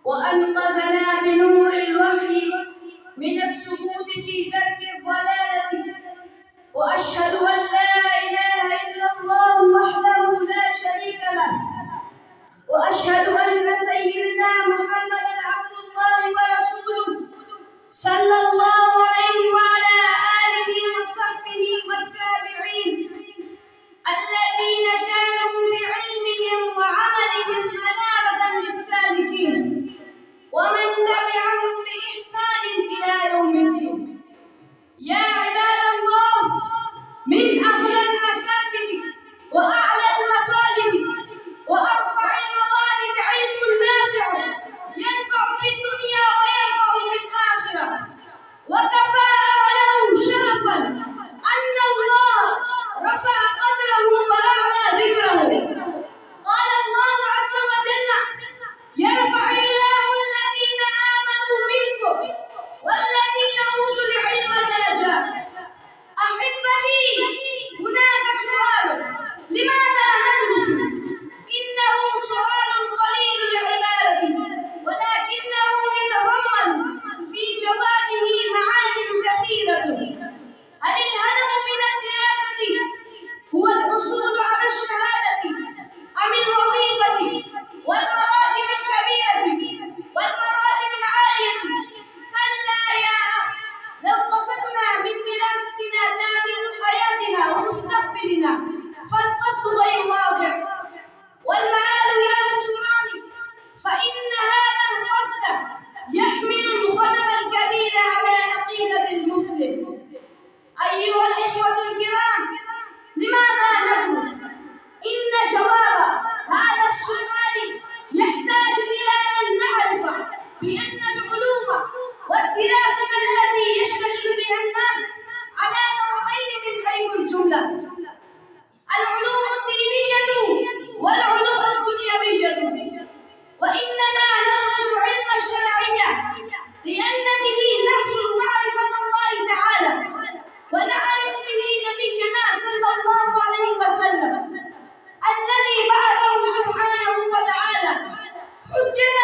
وأنقذنا بنور الوحي من السقوط في درك الضلالة. وأشهد أن لا إله إلا الله وحده لا شريك له، وأشهد أن سيدنا محمدًا عبد الله ورسوله صلى الله عليه وعلى آله وصحبه والتابعين الذين كانوا بعلمهم وعملهم منارة للسالكين، ومن تبعهم بإحسان إلى يوم الدين. يا عباد الله، من أغلى المكاسب وأعلى المطالب وأرفع المواهب علم نافع ينفع في الدنيا وينفع في الآخرة. وكفى له شرفا أن الله رفع قدره وأعلى ذكره. قال الله عز وجل: يرفع الله الذين آمنوا منكم والذين أوتوا العلم درجات. أحبتي، هناك سؤال: لماذا ندرس؟ إنه سؤال قليل العبارة، ولكنه يتضمن في جوابه معاني كثيرة. هل الهدف من الدراسة هو الحصول على الشهادة أم الوظيفة والمراتب الكبيرة والمراتب العالية؟ كلا يا أخ، لو قصدنا من دراستنا تأمين حياتنا ومستقبلنا فالقصد غير واضح والمآل إلى الخسران، فإن هذا القصد يحمل الخطر الكبير على عقيدة المسلم. أيها الإخوة الكرام، لماذا ندرس؟ إن جواب هذا السؤال يحتاج إلى أن نعرف بأن العلوم والدراسة التي يشتغل بها الناس على نوعين من حيث الجملة: العلوم الدينية والعلوم الدنيوية. وإننا ندرس علم الشرعية لأن به نحصل معرفة الله تعالى ونعرف به نبينا صلى الله عليه وسلم الذي بعثه سبحانه وتعالى حجة